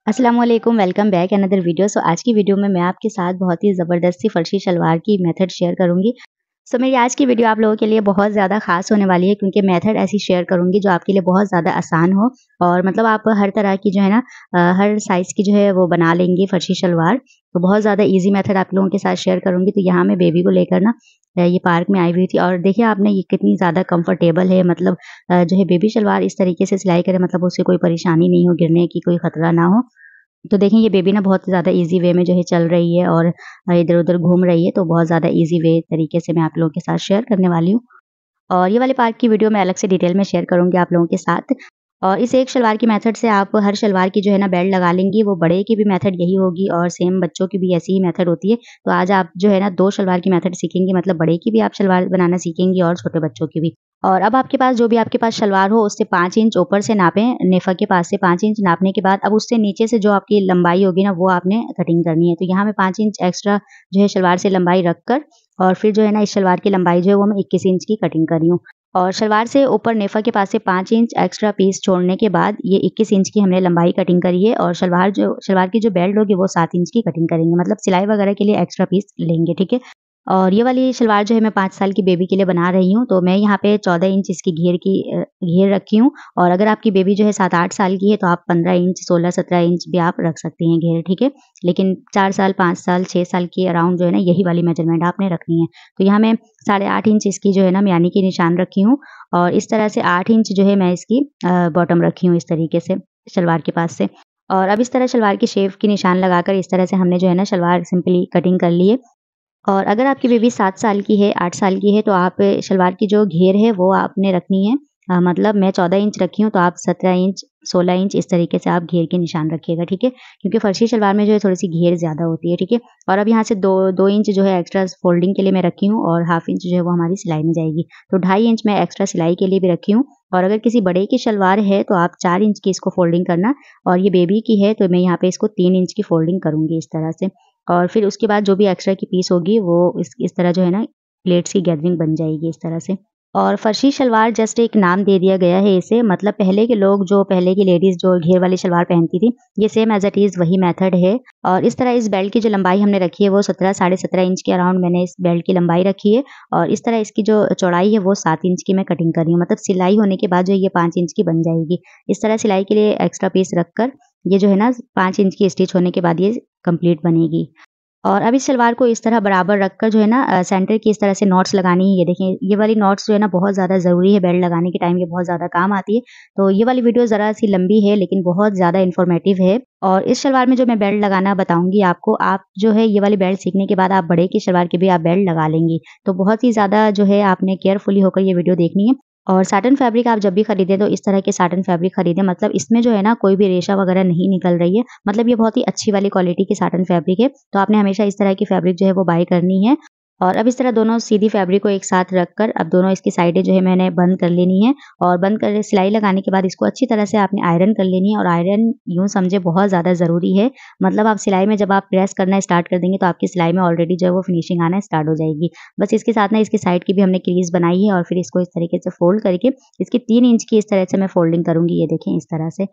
अस्सलाम वालेकुम, welcome back another video. आज की वीडियो में मैं आपके साथ बहुत ही ज़बरदस्त सी फर्शी शलवार की मेथड शेयर करूँगी। मेरी आज की वीडियो आप लोगों के लिए बहुत ज़्यादा ख़ास होने वाली है क्योंकि मेथड ऐसी शेयर करूँगी जो आपके लिए बहुत ज़्यादा आसान हो और मतलब आप हर तरह की जो है ना हर साइज़ की जो है वो बना लेंगी फर्शी शलवार। तो बहुत ज़्यादा ईज़ी मेथड आप लोगों के साथ शेयर करूँगी। तो यहाँ मैं बेबी को लेकर ना ये पार्क में आई हुई थी और देखिए आपने ये कितनी ज़्यादा कंफर्टेबल है मतलब जो है बेबी शलवार इस तरीके से सिलाई करें मतलब उसे कोई परेशानी नहीं हो, गिरने की कोई खतरा ना हो। तो देखें ये बेबी ना बहुत ज़्यादा ईज़ी वे में जो है चल रही है और इधर-उधर घूम रही है, तो बहुत ज़्यादा ईज़ी वे तरीके से मैं आप लोगों के साथ शेयर करने वाली हूँ। और ये वाले पार्ट की वीडियो मैं अलग से डिटेल में शेयर करूँगी आप लोगों के साथ। और इस एक शलवार की मेथड से आप हर शलवार की जो है ना बेल्ट लगा लेंगी, वो बड़े की भी मेथड यही होगी और सेम बच्चों की भी ऐसी ही मेथड होती है। तो आज आप जो है ना 2 शलवार की मेथड सीखेंगी मतलब बड़े की भी आप शलवार बनाना सीखेंगी और छोटे बच्चों की भी। और अब आपके पास जो भी आपके पास शलवार हो उससे 5 इंच ऊपर से नापें, नेफा के पास से 5 इंच नापने के बाद अब उससे नीचे से जो आपकी लंबाई होगी ना वो आपने कटिंग करनी है। तो यहाँ मैं 5 इंच एक्स्ट्रा जो है शलवार से लंबाई रख कर और फिर जो है ना इस शलवार की लंबाई जो है वो मैं 21 इंच की कटिंग कर रही हूँ। और शलवार से ऊपर नेफा के पास से 5 इंच एक्स्ट्रा पीस छोड़ने के बाद ये 21 इंच की हमने लंबाई कटिंग करी है और शलवार की जो बेल्ट होगी वो 7 इंच की कटिंग करेंगे मतलब सिलाई वगैरह के लिए एक्स्ट्रा पीस लेंगे, ठीक है। और ये वाली शलवार जो है मैं 5 साल की बेबी के लिए बना रही हूँ, तो मैं यहाँ पे 14 इंच इसकी घेर रखी हूँ और अगर आपकी बेबी जो है 7-8 साल की है तो आप 15 इंच, 16-17 इंच भी आप रख सकती हैं घेर, ठीक है। लेकिन 4 साल, 5 साल, 6 साल के अराउंड जो है ना यही वाली मेजरमेंट आपने रखनी है। तो यहाँ मैं 8.5 इंच इसकी जो है ना यानी कि निशान रखी हूँ और इस तरह से 8 इंच जो है मैं इसकी बॉटम रखी हूँ इस तरीके से शलवार के पास से। और अब इस तरह शलवार की शेप की निशान लगाकर इस तरह से हमने जो है ना शलवार सिंपली कटिंग कर ली है। और अगर आपकी बेबी 7 साल की है, 8 साल की है तो आप शलवार की जो घेर है वो आपने रखनी है। मतलब मैं 14 इंच रखी हूँ तो आप 17 इंच, 16 इंच इस तरीके से आप घेर के निशान रखिएगा, ठीक है? क्योंकि फर्शी शलवार में जो है थोड़ी-सी घेर ज़्यादा होती है, ठीक है? और अब यहाँ से 2 इंच जो है एक्स्ट्रा फोल्डिंग के लिए मैं रखी हूँ और हाफ इंच जो है वो हमारी सिलाई में जाएगी। तो 2.5 इंच मैं एक्स्ट्रा सिलाई के लिए भी रखी हूँ और अगर किसी बड़े की शलवार है तो आप 4 इंच की इसको फोल्डिंग करना और ये बेबी की है तो मैं यहाँ पे इसको 3 इंच की फोल्डिंग करूँगी इस तरह से। और फिर उसके बाद जो भी एक्स्ट्रा की पीस होगी वो इस तरह जो है ना प्लेट्स की गैदरिंग बन जाएगी इस तरह से। और फर्शी शलवार जस्ट एक नाम दे दिया गया है इसे मतलब पहले के लोग जो पहले की लेडीज़ जो घेर वाली शलवार पहनती थी, ये सेम एज़ इट इज़ वही मेथड है। और इस तरह इस बेल्ट की जो लंबाई हमने रखी है वो 17 साढ़े 17 इंच के अराउंड मैंने इस बेल्ट की लंबाई रखी है और इस तरह इसकी जो चौड़ाई है वो 7 इंच की मैं कटिंग कर रही हूँ। मतलब सिलाई होने के बाद जो ये 5 इंच की बन जाएगी। इस तरह सिलाई के लिए एक्स्ट्रा पीस रखकर ये जो है ना 5 इंच की स्टिच होने के बाद ये कंप्लीट बनेगी। और अब इस सलवार को इस तरह बराबर रखकर जो है ना सेंटर की इस तरह से नॉट्स लगानी है। ये देखें ये वाली नॉट्स जो है ना बहुत ज़्यादा ज़रूरी है बेल्ट लगाने के टाइम ये बहुत ज़्यादा काम आती है। तो ये वाली वीडियो ज़रा-सी लंबी है लेकिन बहुत ज़्यादा इन्फॉर्मेटिव है। और इस सलवार में जो मैं बेल्ट लगाना बताऊँगी आपको, आप जो है ये वाली बेल्ट सीखने के बाद आप बड़े की सलवार की भी आप बेल्ट लगा लेंगी। तो बहुत ही ज़्यादा जो है आपने केयरफुली होकर ये वीडियो देखनी है। और साटन फैब्रिक आप जब भी खरीदें तो इस तरह के साटन फैब्रिक खरीदें मतलब इसमें जो है ना कोई भी रेशा वगैरह नहीं निकल रही है। मतलब ये बहुत ही अच्छी वाली क्वालिटी की साटन फैब्रिक है। तो आपने हमेशा इस तरह की फैब्रिक जो है वो बाय करनी है। और अब इस तरह दोनों सीधी फैब्रिक को एक साथ रखकर अब दोनों इसकी साइडें जो है मैंने बंद कर लेनी है और बंद कर सिलाई लगाने के बाद इसको अच्छी तरह से आपने आयरन कर लेनी है और आयरन यूँ समझे बहुत ज़्यादा ज़रूरी है। मतलब आप सिलाई में जब आप प्रेस करना स्टार्ट कर देंगे तो आपकी सिलाई में ऑलरेडी जो है वो फिनिशिंग आना स्टार्ट हो जाएगी। बस इसके साथ ना इसकी साइड की भी हमने क्रीज़ बनाई है और फिर इसको इस तरीके से फ़ोल्ड करके इसकी 3 इंच की इस तरह से मैं फ़ोल्डिंग करूँगी, ये देखें इस तरह से।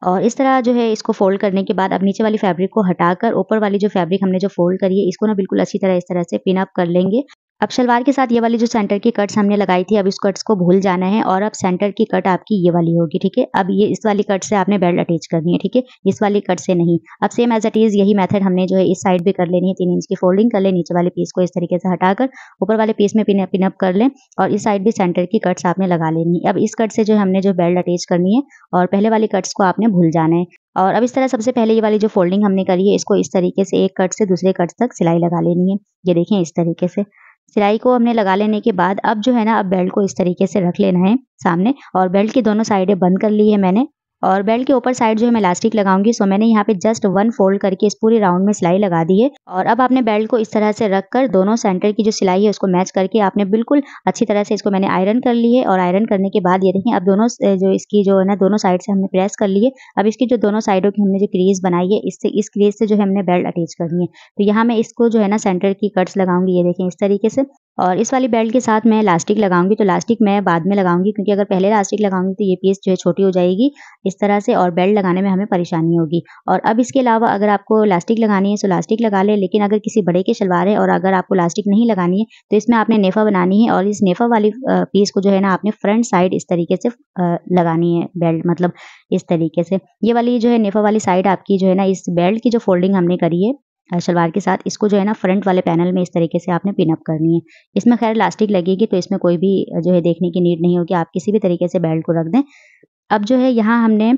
और इस तरह जो है इसको फ़ोल्ड करने के बाद अब नीचे वाली फैब्रिक को हटाकर ऊपर वाली जो फैब्रिक हमने जो फ़ोल्ड करी है इसको ना बिल्कुल अच्छी तरह इस तरह से पिन अप कर लेंगे। अब सलवार के साथ ये वाली जो सेंटर की कट्स हमने लगाई थी अब इस कट्स को भूल जाना है और अब सेंटर की कट आपकी ये वाली होगी, ठीक है। अब ये इस वाली कट से आपने बेल्ट अटैच करनी है, ठीक है, इस वाली कट से नहीं। अब सेम एज़ इट इज़ यही मेथड हमने जो है इस साइड भी कर लेनी है, 3 इंच की फ़ोल्डिंग कर लें, नीचे वाले पीस को इस तरीके से हटाकर ऊपर वाले पीस में पिन अप कर लें और इस साइड भी सेंटर की कट्स आपने लगा लेनी है। अब इस कट से जो हमने जो बेल्ट अटैच करनी है और पहले वाली कट्स को आपने भूल जाना है। और अब इस तरह सबसे पहले ये वाली जो फ़ोल्डिंग हमने करी है इसको इस तरीके से एक कट से दूसरे कट तक सिलाई लगा लेनी है। ये देखें इस तरीके से। सिलाई को हमने लगा लेने के बाद अब जो है ना अब बेल्ट को इस तरीके से रख लेना है सामने और बेल्ट की दोनों साइडें बंद कर ली है मैंने। और बेल्ट के ऊपर साइड जो है मैं इलास्टिक लगाऊंगी सो मैंने यहाँ पे जस्ट 1 फोल्ड करके इस पूरे राउंड में सिलाई लगा दी है। और अब आपने बेल्ट को इस तरह से रख कर दोनों सेंटर की जो सिलाई है उसको मैच करके आपने बिल्कुल अच्छी तरह से इसको मैंने आयरन कर ली है। और आयरन करने के बाद ये देखिए अब दोनों जो इसकी जो है ना दोनों साइड से हमने प्रेस कर ली है। अब इसकी जो दोनों साइडों की हमने जो क्रीज बनाई है इससे इस क्रीज से जो है हमने बेल्ट अटैच करनी है। तो यहाँ मैं इसको जो है ना सेंटर की कट्स लगाऊंगी, ये देखें इस तरीके से। और इस वाली बेल्ट के साथ मैं इलास्टिक लगाऊंगी, तो इलास्टिक मैं बाद में लगाऊंगी क्योंकि अगर पहले इलास्टिक लगाऊंगी तो ये पीस जो है छोटी हो जाएगी इस तरह से, और बेल्ट लगाने में हमें परेशानी होगी। और अब इसके अलावा अगर आपको इलास्टिक लगानी है तो इलास्टिक लगा ले, लेकिन अगर किसी बड़े के शलवार है और अगर आपको इलास्टिक नहीं लगानी है तो इसमें आपने नेफा बनानी है, और इस नेफा वाली पीस को जो है ना आपने फ्रंट साइड इस तरीके से लगानी है बेल्ट, मतलब इस तरीके से। ये वाली जो है नेफा वाली साइड आपकी जो है ना इस बेल्ट की जो फोल्डिंग हमने करी है शलवार के साथ, इसको जो है ना फ्रंट वाले पैनल में इस तरीके से आपने पिन अप करनी है। इसमें खैर इलास्टिक लगेगी तो इसमें कोई भी जो है देखने की नीड नहीं होगी, आप किसी भी तरीके से बेल्ट को रख दें। अब जो है यहाँ हमने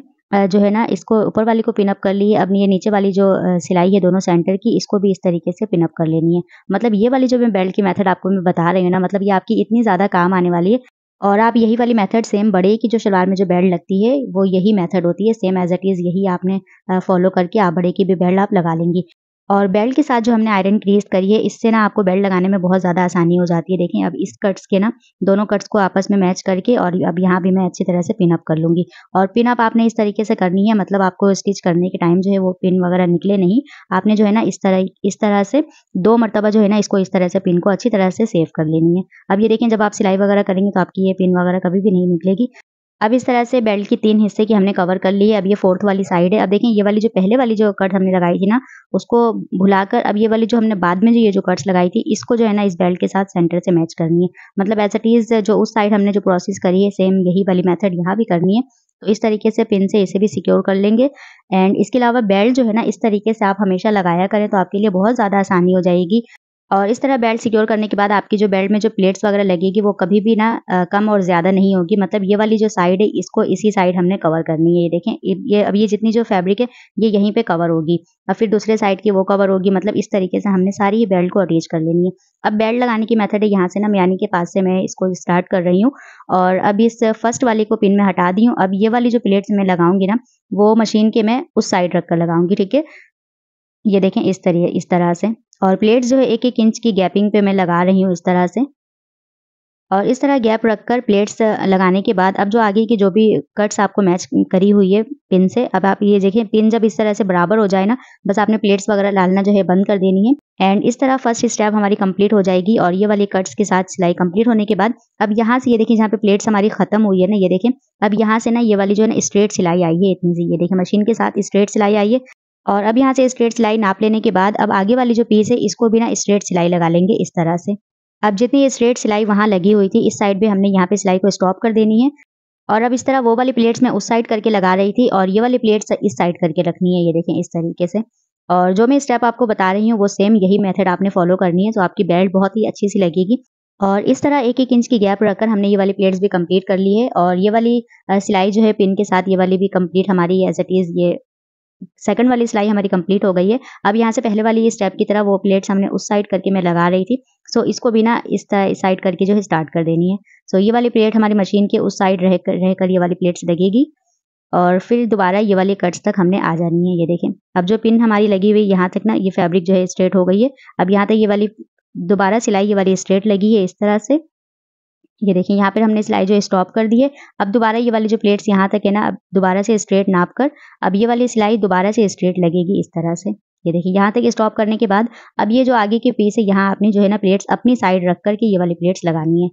जो है ना इसको ऊपर वाली को पिन अप कर ली है। अब ये नीचे वाली जो सिलाई है दोनों सेंटर की, इसको भी इस तरीके से पिन अप कर लेनी है। मतलब ये वाली जो मैं बेल्ट की मेथड आपको मैं बता रही हूँ ना, मतलब ये आपकी इतनी ज़्यादा काम आने वाली है। और आप यही वाली मेथड सेम बड़े की जो शलवार में जो बेल्ट लगती है वो यही मेथड होती है, सेम एज इट इज़ यही आपने फॉलो करके आप बड़े की भी बेल्ट आप लगा लेंगी। और बेल्ट के साथ जो हमने आयरन क्रीज करी है इससे ना आपको बेल्ट लगाने में बहुत ज़्यादा आसानी हो जाती है। देखें अब इस कट्स के ना दोनों कट्स को आपस में मैच करके, और अब यहाँ भी मैं अच्छी तरह से पिन अप कर लूँगी। और पिन अप आपने इस तरीके से करनी है, मतलब आपको स्टिच करने के टाइम जो है वो पिन वगैरह निकले नहीं। आपने जो है ना इस तरह से 2 मरतबा जो है ना इसको इस तरह से पिन को अच्छी तरह से सेव कर लेनी है। अब ये देखें जब आप सिलाई वगैरह करेंगे तो आपकी ये पिन वगैरह कभी भी नहीं निकलेगी। अब इस तरह से बेल्ट की 3 हिस्से की हमने कवर कर ली है। अब ये 4th वाली साइड है। अब देखें ये वाली जो पहले वाली जो कट हमने लगाई थी ना, उसको भुलाकर अब ये वाली जो हमने बाद में जो ये जो कट्स लगाई थी, इसको जो है ना इस बेल्ट के साथ सेंटर से मैच करनी है। मतलब एज़ इट इज़ जो उस साइड हमने जो प्रोसेस करी है सेम यही वाली मेथड यहाँ भी करनी है। तो इस तरीके से पिन से इसे भी सिक्योर कर लेंगे। एंड इसके अलावा बेल्ट जो है ना इस तरीके से आप हमेशा लगाया करें तो आपके लिए बहुत ज़्यादा आसानी हो जाएगी। और इस तरह बेल्ट सिक्योर करने के बाद आपकी जो बेल्ट में जो प्लेट्स वगैरह लगेगी वो कभी भी ना कम और ज़्यादा नहीं होगी। मतलब ये वाली जो साइड है इसको इसी साइड हमने कवर करनी है। ये देखें ये अब ये जितनी जो फैब्रिक है ये यहीं पे कवर होगी, और फिर दूसरे साइड की वो कवर होगी। मतलब इस तरीके से हमने सारी ही बेल्ट को अटैच कर लेनी है। अब बेल्ट लगाने की मेथड है, यहाँ से ना मियानी के पास से मैं इसको स्टार्ट कर रही हूँ, और अब इस फर्स्ट वाली को पिन में हटा दी हूँ। अब ये वाली जो प्लेट्स मैं लगाऊंगी ना वो मशीन के मैं उस साइड रख कर लगाऊंगी, ठीक है। ये देखें इस तरह से, और प्लेट्स जो है 1-1 इंच की गैपिंग पे मैं लगा रही हूँ इस तरह से। और इस तरह गैप रखकर प्लेट्स लगाने के बाद अब जो आगे की जो भी कट्स आपको मैच करी हुई है पिन से, अब आप ये देखें पिन जब इस तरह से बराबर हो जाए ना, बस आपने प्लेट्स वगैरह डालना जो है बंद कर देनी है। एंड इस तरह फर्स्ट स्टेप हमारी कंप्लीट हो जाएगी। और ये वाली कट्स के साथ सिलाई कंप्लीट होने के बाद अब यहाँ से ये देखिए जहाँ पे प्लेट्स हमारी खत्म हुई है ना, ये देखें अब यहाँ से ना ये वाली जो है ना स्ट्रेट सिलाई आई है इतनी सी, ये देखिए मशीन के साथ स्ट्रेट सिलाई आई है। और अब यहाँ से स्ट्रेट सिलाई नाप लेने के बाद अब आगे वाली जो पीस है इसको भी ना स्ट्रेट सिलाई लगा लेंगे इस तरह से। अब जितनी ये स्ट्रेट सिलाई वहाँ लगी हुई थी इस साइड भी हमने यहाँ पे सिलाई को स्टॉप कर देनी है। और अब इस तरह वो वाली प्लेट्स मैं उस साइड करके लगा रही थी और ये वाली प्लेट्स इस साइड करके रखनी है, ये देखें इस तरीके से। और जो मैं स्टेप आपको बता रही हूँ वो सेम यही मेथड आपने फॉलो करनी है, तो आपकी बेल्ट बहुत ही अच्छी सी लगेगी। और इस तरह 1-1 इंच की गैप रखकर हमने ये वाली प्लेट्स भी कंप्लीट कर ली है। और ये वाली सिलाई जो है पिन के साथ ये वाली भी कंप्लीट हमारी एज इट इज़ ये सेकंड वाली सिलाई हमारी कंप्लीट हो गई है। अब यहाँ से पहले वाली स्टेप की तरह वो प्लेट्स हमने उस साइड करके मैं लगा रही थी, सो इसको भी ना इस साइड करके जो है स्टार्ट कर देनी है। सो ये वाली प्लेट हमारी मशीन के उस साइड रहकर ये वाली प्लेट्स लगेगी, और फिर दोबारा ये वाली कट्स तक हमने आ जानी है। ये देखें अब जो पिन हमारी लगी हुई यहाँ तक ना ये फैब्रिक जो है स्ट्रेट हो गई है। अब यहाँ तक ये वाली दोबारा सिलाई ये वाली स्ट्रेट लगी है इस तरह से। ये देखिए यहाँ पर हमने सिलाई जो स्टॉप कर दी है। अब दोबारा ये वाली जो प्लेट्स यहाँ तक है ना, अब दोबारा से स्ट्रेट नाप कर अब ये वाली सिलाई दोबारा से स्ट्रेट लगेगी इस तरह से। ये देखिए यहाँ तक स्टॉप करने के बाद अब ये जो आगे के पीस है यहाँ आपने जो है ना प्लेट्स अपनी साइड रख कर के ये वाली प्लेट्स लगानी है।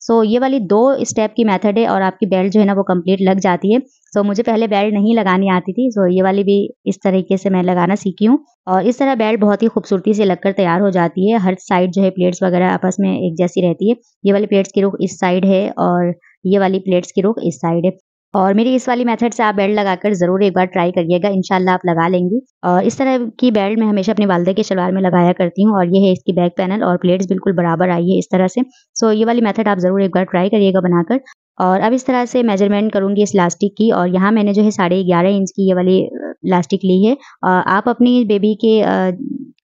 सो ये वाली 2 स्टेप की मेथड है और आपकी बेल्ट जो है ना वो कंप्लीट लग जाती है। सो मुझे पहले बेल्ट नहीं लगानी आती थी, सो ये वाली भी इस तरीके से मैं लगाना सीखी हूँ, और इस तरह बेल्ट बहुत ही खूबसूरती से लगकर तैयार हो जाती है। हर साइड जो है प्लेट्स वगैरह आपस में एक जैसी रहती है। ये वाली प्लेट्स की रुख इस साइड है और ये वाली प्लेट्स की रुख इस साइड है। और मेरी इस वाली मेथड से आप बेल्ट लगाकर ज़रूर एक बार ट्राई करिएगा, इंशाल्लाह आप लगा लेंगी। और इस तरह की बेल्ट मैं हमेशा अपनी वालदा के शलवार में लगाया करती हूँ, और ये है इसकी बैक पैनल और प्लेट्स बिल्कुल बराबर आई है इस तरह से। सो ये वाली मेथड आप ज़रूर एक बार ट्राई करिएगा बनाकर। और अब इस तरह से मेजरमेंट करूँगी इस इलास्टिक की, और यहाँ मैंने जो है 11.5 इंच की ये वाली इलास्टिक ली है। आप अपनी बेबी के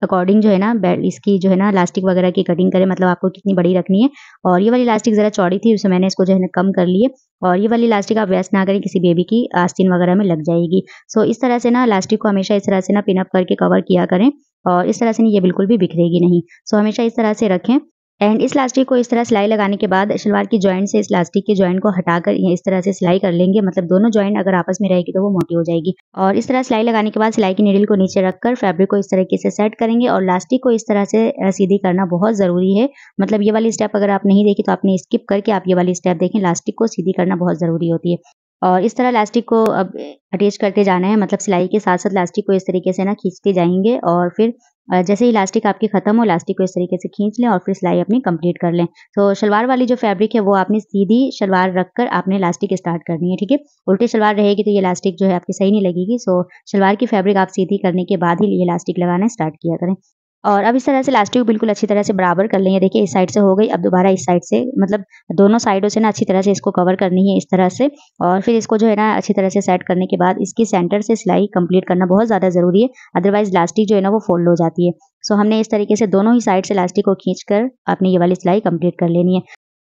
अकॉर्डिंग जो है ना इसकी जो है ना इलास्टिक वगैरह की कटिंग करें, मतलब आपको कितनी बड़ी रखनी है। और ये वाली इलास्टिक ज़रा चौड़ी थी, उससे मैंने इसको जो है ना कम कर लिए। और ये वाली इलास्टिक आप वेस्ट ना करें, किसी बेबी की आस्तीन वगैरह में लग जाएगी। सो इस तरह से ना इलास्टिक को हमेशा इस तरह से ना पिन अप करके कवर किया करें, और इस तरह से नहीं ये बिल्कुल भी बिखरेगी नहीं। सो हमेशा इस तरह से रखें। एंड इस इलास्टिक को इस तरह सिलाई लगाने के बाद शलवार की जॉइंट से इस इलास्टिक के जॉइंट को हटाकर इस तरह से सिलाई कर लेंगे। मतलब दोनों जॉइंट अगर आपस में रहेगी तो वो मोटी हो जाएगी। और इस तरह सिलाई लगाने के बाद सिलाई की नीडल को नीचे रखकर फैब्रिक को इस तरीके से सेट करेंगे और इलास्टिक को इस तरह से सीधी करना बहुत ज़रूरी है। मतलब ये वाली स्टेप अगर आप नहीं देखी तो आपने स्किप करके आप ये वाली स्टेप देखें। इलास्टिक को सीधी करना बहुत ज़रूरी होती है। और इस तरह इलास्टिक को अब अटैच करते जाना है। मतलब सिलाई के साथ-साथ इलास्टिक को इस तरीके से ना खींचते जाएँगे और फिर जैसे ही इलास्टिक आपकी खत्म हो, इलास्टिक को इस तरीके से खींच लें और फिर सिलाई अपनी कंप्लीट कर लें। तो शलवार वाली जो फैब्रिक है वो आपने सीधी शलवार रखकर आपने इलास्टिक स्टार्ट करनी है, ठीक है? उल्टी शलवार रहेगी तो ये इलास्टिक जो है आपकी सही नहीं लगेगी। सो शलवार की फैब्रिक आप सीधी करने के बाद ही ये इलास्टिक लगाना स्टार्ट किया करें। और अब इस तरह से इलास्टिक को बिल्कुल अच्छी तरह से बराबर कर लेंगे। देखिए इस साइड से हो गई, अब दोबारा इस साइड से, मतलब दोनों साइडों से ना अच्छी तरह से इसको कवर करनी है इस तरह से। और फिर इसको जो है ना अच्छी तरह से सेट करने के बाद इसकी सेंटर से सिलाई कंप्लीट करना बहुत ज़्यादा ज़रूरी है, अदरवाइज इलास्टिक जो है ना वो फोल्ड हो जाती है। सो हमने इस तरीके से दोनों ही साइड से इलास्टिक को खींचकर अपनी ये वाली सिलाई कंप्लीट कर लेनी है।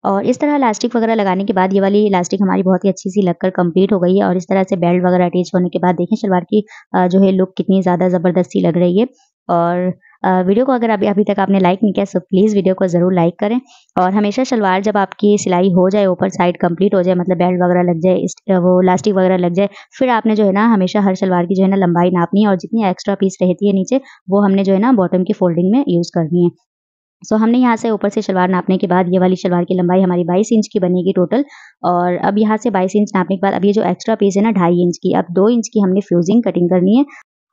और इस तरह इलास्टिक वगैरह लगाने के बाद ये वाली इलास्टिक हमारी बहुत ही अच्छी सी लगकर कंप्लीट हो गई है। और इस तरह से बेल्ट वगैरह अटैच होने के बाद देखें शलवार की जो है लुक कितनी ज़्यादा ज़बरदस्त सी लग रही है। और वीडियो को अगर अभी तक आपने लाइक नहीं किया तो प्लीज़ वीडियो को ज़रूर लाइक करें। और हमेशा शलवार जब आपकी सिलाई हो जाए, ऊपर साइड कंप्लीट हो जाए, मतलब बेल्ट वगैरह लग जाए, वो इलास्टिक वगैरह लग जाए, फिर आपने जो है ना हमेशा हर शलवार की जो है ना लंबाई नापनी है और जितनी एक्स्ट्रा पीस रहती है नीचे वो हमने जो है ना बॉटम की फोल्डिंग में यूज़ करनी है। सो हमने यहाँ से ऊपर से शलवार नापने के बाद ये वाली शलवार की लंबाई हमारी 22 इंच की बनेगी टोटल। और अब यहाँ से 22 इंच नापने के बाद अब ये जो एक्स्ट्रा पीस है ना 2.5 इंच की, अब 2 इंच की हमने फ्यूजिंग कटिंग करनी है।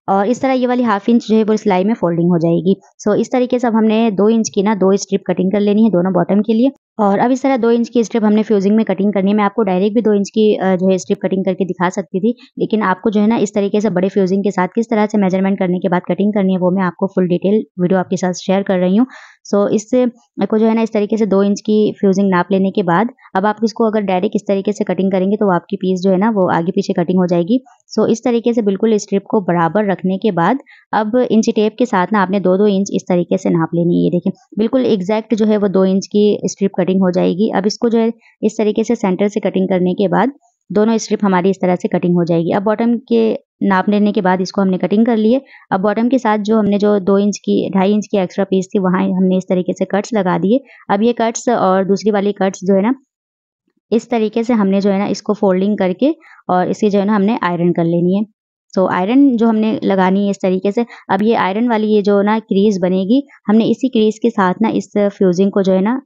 और इस तरह ये वाली हाफ इंच जो है वो सिलाई में फोल्डिंग हो जाएगी। सो इस तरीके से अब हमने 2 इंच की ना 2 स्ट्रिप कटिंग कर लेनी है दोनों बॉटम के लिए। और अब इस तरह 2 इंच की स्ट्रिप हमने फ्यूजिंग में कटिंग करनी है। मैं आपको डायरेक्ट भी 2 इंच की जो है स्ट्रिप कटिंग करके दिखा सकती थी, लेकिन आपको जो है ना इस तरीके से बड़े फ्यूजिंग के साथ किस तरह से मेजरमेंट करने के बाद कटिंग करनी है वो मैं आपको फुल डिटेल वीडियो आपके साथ शेयर कर रही हूँ। सो इससे को जो है ना इस तरीके से 2 इंच की फ्यूजिंग नाप लेने के बाद अब आप इसको अगर डायरेक्ट इस तरीके से कटिंग करेंगे तो आपकी पीस जो है ना वो आगे पीछे कटिंग हो जाएगी। सो इस तरीके से बिल्कुल स्ट्रिप को बराबर रखने के बाद अब इंची टेप के साथ ना आपने 2-2 इंच इस तरीके से नाप लेनी है। ये देखें बिल्कुल एग्जैक्ट जो है वो 2 इंच की स्ट्रिप कटिंग हो जाएगी। अब इसको जो है इस तरीके से सेंटर से कटिंग करने के बाद दोनों स्ट्रिप हमारी इस तरह से कटिंग हो जाएगी। अब बॉटम के नाप लेने के बाद इसको हमने कटिंग कर लिए। अब बॉटम के साथ जो हमने जो 2 इंच की 2.5 इंच की एक्स्ट्रा पीस थी वहाँ हमने इस तरीके से कट्स लगा दिए। अब ये कट्स और दूसरी वाली कट्स जो है ना इस तरीके से हमने जो है ना इसको फोल्डिंग करके और इसे जो है ना हमने आयरन कर लेनी है। सो आयरन जो हमने लगानी है इस तरीके से। अब ये आयरन वाली ये जो ना क्रीज बनेगी, हमने इसी क्रीज के साथ ना इस फ्यूजिंग को जो है ना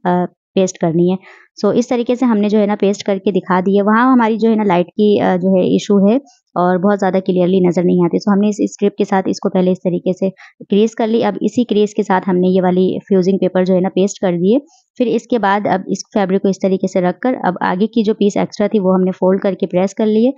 पेस्ट करनी है। सो इस तरीके से हमने जो है ना पेस्ट करके दिखा दी है। वहाँ हमारी जो है ना लाइट की जो है इशू है और बहुत ज़्यादा क्लियरली नज़र नहीं आती। सो हमने इस स्ट्रिप के साथ इसको पहले इस तरीके से क्रीज कर ली। अब इसी क्रीज के साथ हमने ये वाली फ्यूजिंग पेपर जो है ना पेस्ट कर दिए। फिर इसके बाद अब इस फैब्रिक को इस तरीके से रखकर अब आगे की जो पीस एक्स्ट्रा थी वो हमने फोल्ड करके प्रेस कर लिए।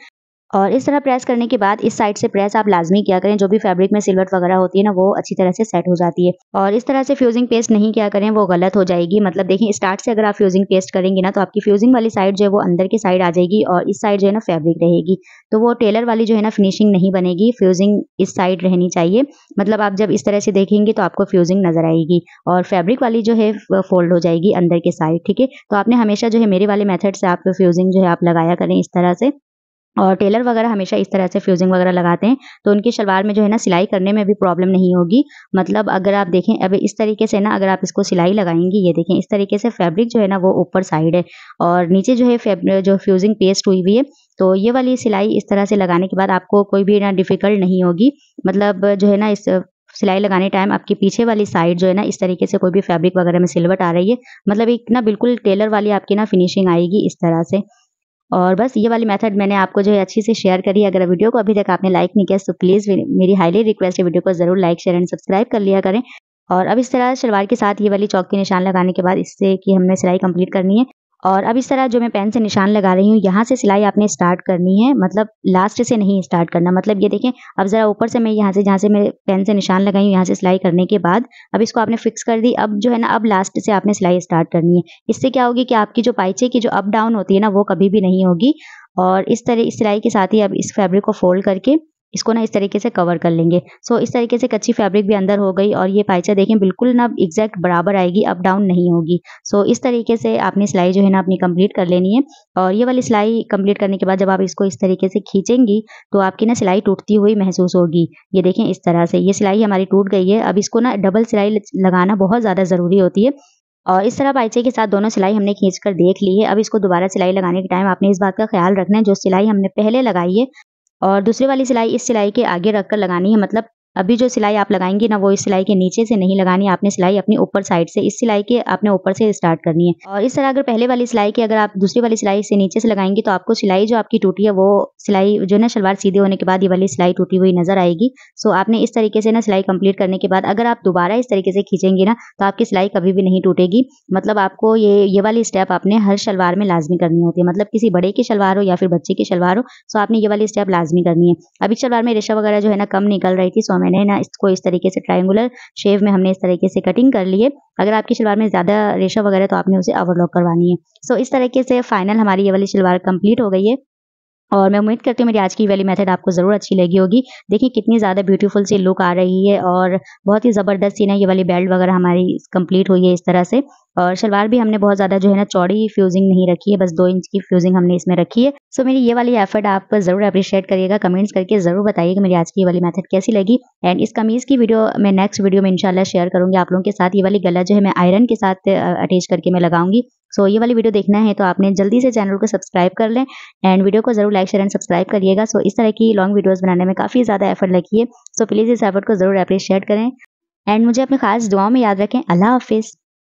और इस तरह प्रेस करने के बाद इस साइड से प्रेस आप लाजमी किया करें, जो भी फैब्रिक में सिलवट वगैरह होती है ना वो अच्छी तरह से सेट हो जाती है। और इस तरह से फ्यूजिंग पेस्ट नहीं किया करें, वो गलत हो जाएगी। मतलब देखिए स्टार्ट से अगर आप फ्यूजिंग पेस्ट करेंगे ना तो आपकी फ्यूजिंग वाली साइड जो है वो अंदर की साइड आ जाएगी और इस साइड जो है ना फैब्रिक रहेगी, तो वो टेलर वाली जो है ना फिनिशिंग नहीं बनेगी। फ्यूजिंग इस साइड रहनी चाहिए। मतलब आप जब इस तरह से देखेंगे तो आपको फ्यूजिंग नजर आएगी और फैब्रिक वाली जो है फोल्ड हो जाएगी अंदर के साइड, ठीक है। तो आपने हमेशा जो है मेरे वाले मेथड से आप फ्यूजिंग जो है आप लगाया करें इस तरह से। और टेलर वगैरह हमेशा इस तरह से फ्यूजिंग वगैरह लगाते हैं तो उनकी शलवार में जो है ना सिलाई करने में भी प्रॉब्लम नहीं होगी। मतलब अगर आप देखें अब इस तरीके से ना अगर आप इसको सिलाई लगाएंगी, ये देखें इस तरीके से फैब्रिक जो है ना वो ऊपर साइड है और नीचे जो है जो फ्यूजिंग पेस्ट हुई हुई है। तो ये वाली सिलाई इस तरह से लगाने के बाद आपको कोई भी ना डिफिकल्ट नहीं होगी। मतलब जो है ना इस सिलाई लगाने टाइम आपकी पीछे वाली साइड जो है ना इस तरीके से कोई भी फैब्रिक वगैरह में सिलवट आ रही है, मतलब एक ना बिल्कुल टेलर वाली आपकी ना फिनिशिंग आएगी इस तरह से। और बस ये वाली मेथड मैंने आपको जो है अच्छी से शेयर करी। अगर वीडियो को अभी तक आपने लाइक नहीं किया तो प्लीज़ मेरी हाईली रिक्वेस्ट है वीडियो को ज़रूर लाइक शेयर एंड सब्सक्राइब कर लिया करें। और अब इस तरह शलवार के साथ ये वाली चौक के निशान लगाने के बाद इससे कि हमने सिलाई कंप्लीट करनी है। और अब इस तरह जो मैं पेन से निशान लगा रही हूँ यहाँ से सिलाई आपने स्टार्ट करनी है, मतलब लास्ट से नहीं स्टार्ट करना। मतलब ये देखें अब ज़रा ऊपर से मैं यहाँ से जहाँ से मैं पेन से निशान लगाई हूँ यहाँ से सिलाई करने के बाद अब इसको आपने फिक्स कर दी। अब जो है ना अब लास्ट से आपने सिलाई स्टार्ट करनी है। इससे क्या होगी कि आपकी जो पाइचे की जो अप डाउन होती है ना वो कभी भी नहीं होगी। और इस तरह इस सिलाई के साथ ही अब इस फैब्रिक को फोल्ड करके इसको ना इस तरीके से कवर कर लेंगे। सो इस तरीके से कच्ची फैब्रिक भी अंदर हो गई और ये पाइचा देखें बिल्कुल ना एग्जैक्ट बराबर आएगी, अप डाउन नहीं होगी। सो इस तरीके से आपने सिलाई जो है ना अपनी कंप्लीट कर लेनी है। और ये वाली सिलाई कंप्लीट करने के बाद जब आप इसको इस तरीके से खींचेंगी तो आपकी ना सिलाई टूटती हुई महसूस होगी। ये देखें इस तरह से ये सिलाई हमारी टूट गई है। अब इसको ना डबल सिलाई लगाना बहुत ज़्यादा ज़रूरी होती है। और इस तरह पाइचे के साथ दोनों सिलाई हमने खींचकर देख ली है। अब इसको दोबारा सिलाई लगाने के टाइम आपने इस बात का ख्याल रखना है, जो सिलाई हमने पहले लगाई है और दूसरी वाली सिलाई इस सिलाई के आगे रखकर लगानी है। मतलब अभी जो सिलाई आप लगाएंगी ना, वो इस सिलाई के नीचे से नहीं लगानी है, आपने सिलाई अपनी ऊपर साइड से, इस सिलाई के आपने ऊपर से स्टार्ट करनी है। और इस तरह अगर पहले वाली सिलाई की अगर आप दूसरी वाली सिलाई से नीचे से लगाएंगी तो आपको सिलाई जो आपकी टूटी है, वो सिलाई जो है ना शलवार सीधे होने के बाद ये वाली सिलाई टूटी हुई नजर आएगी। सो आपने इस तरीके से ना सिलाई कंप्लीट करने के बाद अगर आप दोबारा इस तरीके से खींचेंगी ना, तो आपकी सिलाई कभी भी नहीं टूटेगी। मतलब आपको ये वाली स्टेप आपने हर शलवार में लाजमी करनी होती है। मतलब किसी बड़े की शलवार हो या फिर बच्चे की शलवार हो, सो आपने ये वाली स्टेप लाजमी करनी है। अभी शलवार में रेशा वगैरह जो है ना कम निकल रही थी, सो मैंने ना इसको इस तरीके से ट्रायंगुलर शेप में हमने इस तरीके से कटिंग कर ली है। अगर आपकी शलवार में ज्यादा रेशा वगैरह तो आपने उसे ओवरलॉक करवानी है। सो इस तरीके से फाइनल हमारी ये वाली शलवार कंप्लीट हो गई है और मैं उम्मीद करती हूँ मेरी आज की वाली मेथड आपको ज़रूर अच्छी लगी होगी। देखिए कितनी ज़्यादा ब्यूटीफुल सी लुक आ रही है और बहुत ही ज़बरदस्त सी ना ये वाली बेल्ट वगैरह हमारी कंप्लीट हुई है इस तरह से। और शलवार भी हमने बहुत ज़्यादा जो है ना चौड़ी फ्यूजिंग नहीं रखी है, बस 2 इंच की फ्यूजिंग हमने इसमें रखी है। सो मेरी ये वाली एफर्ट आप ज़रूर अप्रिशिएट करिएगा, कमेंट्स करके ज़रूर बताइएगा मेरी आज की वाली मेथड कैसी लगी। एंड इस कमीज़ की वीडियो मैं नेक्स्ट वीडियो में इंशाल्लाह शेयर करूँगी आप लोगों के साथ। ये वाली गला जो है मैं आयरन के साथ अटैच करके मैं लगाऊंगी। सो ये वाली वीडियो देखना है तो आपने जल्दी से चैनल को सब्सक्राइब कर लें एंड वीडियो को जरूर लाइक शेयर एंड सब्सक्राइब करिएगा। सो इस तरह की लॉन्ग वीडियोस बनाने में काफ़ी ज़्यादा एफर्ट लगी है। सो प्लीज़ इस एफर्ट को ज़रूर अप्रिशिएट करें एंड मुझे अपनी खास दुआओं में याद रखें। अल्लाह हाफिज़।